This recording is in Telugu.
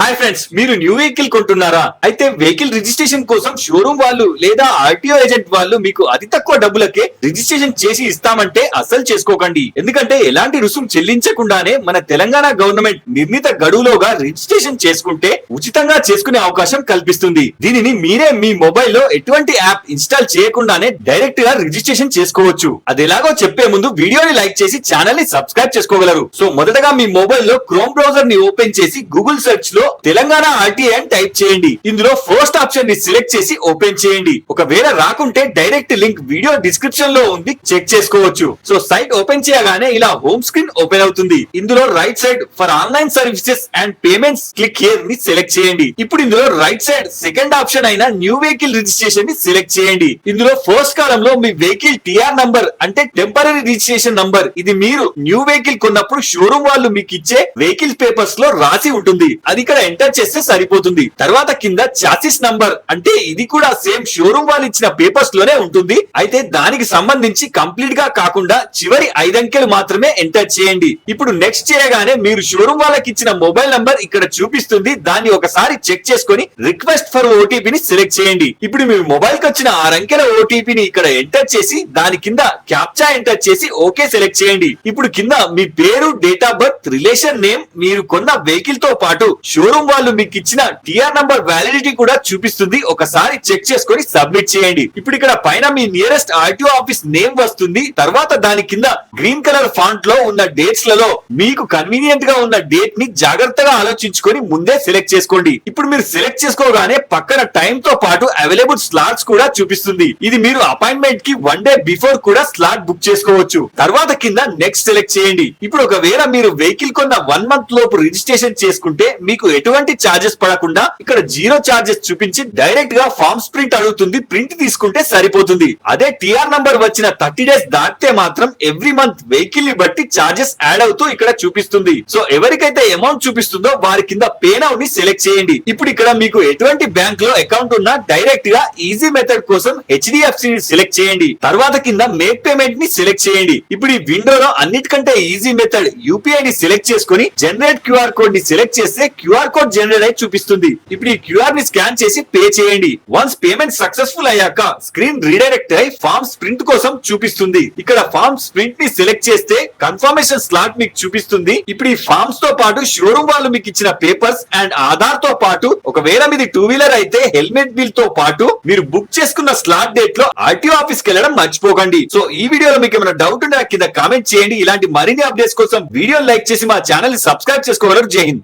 హాయ్ ఫ్రెండ్స్, మీరు న్యూ వెహికల్ కొంటున్నారా? అయితే వెహికల్ రిజిస్ట్రేషన్ కోసం షోరూమ్ వాళ్ళు లేదా ఆర్టీఓ ఏజెంట్ వాళ్ళు మీకు అతి తక్కువ డబ్బులకే రిజిస్ట్రేషన్ చేసి ఇస్తామంటే అస్సలు చేసుకోకండి. ఎందుకంటే ఎలాంటి రుసుము చెల్లించకుండానే మన తెలంగాణ గవర్నమెంట్ నిర్ణీత గడువులోగా రిజిస్ట్రేషన్ చేసుకుంటే ఉచితంగా చేసుకునే అవకాశం కల్పిస్తుంది. దీనిని మీరే మీ మొబైల్లో ఎటువంటి యాప్ ఇన్స్టాల్ చేయకుండానే డైరెక్ట్ గా రిజిస్ట్రేషన్ చేసుకోవచ్చు. అది ఎలాగో చెప్పే ముందు వీడియోని లైక్ చేసి ఛానల్ ని సబ్స్క్రైబ్ చేసుకోగలరు. సో మొదటగా మీ మొబైల్లో క్రోమ్ బ్రౌజర్ ని ఓపెన్ చేసి గూగుల్ సెర్చ్ లో తెలంగాణ ఆర్టీఏ అని టైప్ చేయండి. ఇందులో ఫస్ట్ ఆప్షన్ ని సెలెక్ట్ చేసి ఓపెన్ చేయండి. ఒకవేళ రాకుంటే డైరెక్ట్ లింక్ వీడియో డిస్క్రిప్షన్ లో ఉంది, చెక్ చేసుకోవచ్చు. సో సైట్ ఓపెన్ చేయగానే ఇలా హోమ్ స్క్రీన్ ఓపెన్ అవుతుంది. ఇందులో right side for online services and payments click here ని సెలెక్ట్ చేయండి. ఇప్పుడు ఇందులో రైట్ సైడ్ సెకండ్ ఆప్షన్ అయిన న్యూ వెహికల్ రిజిస్ట్రేషన్ ని సెలెక్ట్ చేయండి. ఇందులో ఫస్ట్ కాలమ్ లో మీ వెహికల్ టిఆర్ నంబర్ అంటే టెంపరరీ రిజిస్ట్రేషన్ నంబర్, ఇది మీరు న్యూ వెహికల్ కొన్నప్పుడు షోరూమ్ వాళ్ళు మీకు ఇచ్చే వెహికల్ పేపర్స్ లో రాసి ఉంటుంది. అది ఇక్కడ ఎంటర్ చేస్తే సరిపోతుంది. తర్వాత కింద చాసిస్ నంబర్ అంటే ఇది కూడా సేమ్ షోరూమ్ వాళ్ళు ఇచ్చిన పేపర్స్ లోనే ఉంటుంది. అయితే దానికి సంబంధించి కంప్లీట్ గా కాకుండా చివరి 5 అంకెలు మాత్రమే ఎంటర్ చేయండి. ఇప్పుడు నెక్స్ట్ చేయగానే మీరు షోరూమ్ వాళ్ళకి ఇచ్చిన మొబైల్ నంబర్ ఇక్కడ చూపిస్తుంది. దాన్ని ఒకసారి చెక్ చేసుకొని రిక్వెస్ట్ ఫర్ ఓటీపీని సెలెక్ట్ చేయండి. ఇప్పుడు మీ మొబైల్ కి వచ్చిన 6 అంకెల ఓటీపీని ఇక్కడ ఎంటర్ చేసి దాని కింద క్యాప్చా ఎంటర్ చేసి ఓకే సెలెక్ట్ చేయండి. ఇప్పుడు కింద మీ పేరు, date of birth, relation name, మీరు కొన్న వెహికల్ తో పాటు షోరూమ్ వాళ్ళు మీకు ఇచ్చిన టిఆర్ నంబర్ వ్యాలిడిటీ కూడా చూపిస్తుంది. ఒకసారి చెక్ చేసుకొని సబ్మిట్ చేయండి. ఇప్పుడు ఇక్కడ పైన మీ నియరెస్ట్ ఆర్టీఓ ఆఫీస్ నేమ్ వస్తుంది. తర్వాత దాని కింద గ్రీన్ కలర్ ఫాంట్ లో ఉన్న డేట్స్ లలో మీకు కన్వీనియంట్ గా ఉన్న డేట్ ని జాగ్రత్తగా ఆలోచించుకొని ముందే సెలెక్ట్ చేసుకోండి. ఇప్పుడు మీరు సెలెక్ట్ చేసుకోగానే పక్కన టైం తో పాటు అవైలబుల్ స్లాట్స్ కూడా చూపిస్తుంది. ఇది మీరు అపాయింట్మెంట్ కి 1 డే బిఫోర్ కూడా స్లాట్ బుక్ చేసుకోవచ్చు. తర్వాత కింద నెక్స్ట్ సెలెక్ట్ చేయండి. ఇప్పుడు ఒకవేళ మీరు వెహికల్ కొన్న 1 మంత్ లోపు రిజిస్ట్రేషన్ చేసుకుంటే మీకు ఎటువంటి చార్జెస్ పడకుండా ఇక్కడ 0 చార్జెస్ చూపించి డైరెక్ట్ గా ఫార్మ్స్ ప్రింట్ అడుగుతుంది. ప్రింట్ తీసుకుంటే సరిపోతుంది. అదే టిఆర్ నంబర్ వచ్చిన 30 డేస్ దాటితే మాత్రం ఎవ్రీ మంత్ వెహికల్ ని బట్టి చార్జెస్ యాడ్ అవుతూ ఇక్కడ చూపిస్తుంది. సో ఎవరికైతే అమౌంట్ చూపిస్తుందో వారి కింద పే నౌ ని సెలెక్ట్ చేయండి. ఇప్పుడు ఇక్కడ మీకు ఎటువంటి బ్యాంక్ లో అకౌంట్ ఉన్నా డైరెక్ట్ గా ఈజీ మెథడ్ కోసం హెచ్డిఎఫ్సి ని సెలెక్ట్ చేయండి. తర్వాత కింద మేక్ పేమెంట్ ని సెలెక్ట్ చేయండి. ఇప్పుడు ఈ విండోలో అన్నిటికంటే ఈజీ మెథడ్ యూపీఐ ని సెలెక్ట్ చేసుకుని జనరేట్ క్యూఆర్ కోడ్ ని సెలెక్ట్ చేస్తే క్యూఆర్ కోడ్ జనరేట్ అయి చూపిస్తుంది. ఇప్పుడు ఈ క్యూఆర్ ని స్కాన్ చేసి పే చేయండి. వన్స్ పేమెంట్ సక్సెస్ఫుల్ అయ్యాక స్క్రీన్ రీడైరెక్ట్ అయి ఫార్మ్స్ ప్రింట్ కోసం చూపిస్తుంది. ఇక్కడ ఫార్మ్స్ ప్రింట్ ని సెలెక్ట్ చేస్తే కన్ఫర్మేషన్ స్లాట్ మీకు చూపిస్తుంది. ఇప్పుడు ఈ ఫార్మ్స్ తో పాటు షోరూమ్ వాళ్ళు మీకు ఇచ్చిన పేపర్స్ అండ్ ఆధార్ తో పాటు ఒకవేళ మీది 2 వీలర్ అయితే హెల్మెట్ బిల్ తో పాటు మీరు బుక్ చేసుకున్న స్లాట్ డేట్ లో ఆర్టీఓ ఆఫీస్ కి వెళ్ళడం మర్చిపోకండి. సో ఈ వీడియోలో మీకు ఏమైనా డౌట్ ఉంటే కింద కామెంట్ చేయండి. ఇలాంటి మరిన్ని అప్డేట్స్ కోసం వీడియో లైక్ చేసి మా ఛానల్ ని సబ్స్క్రైబ్ చేసుకోగలరు. జై హింద్.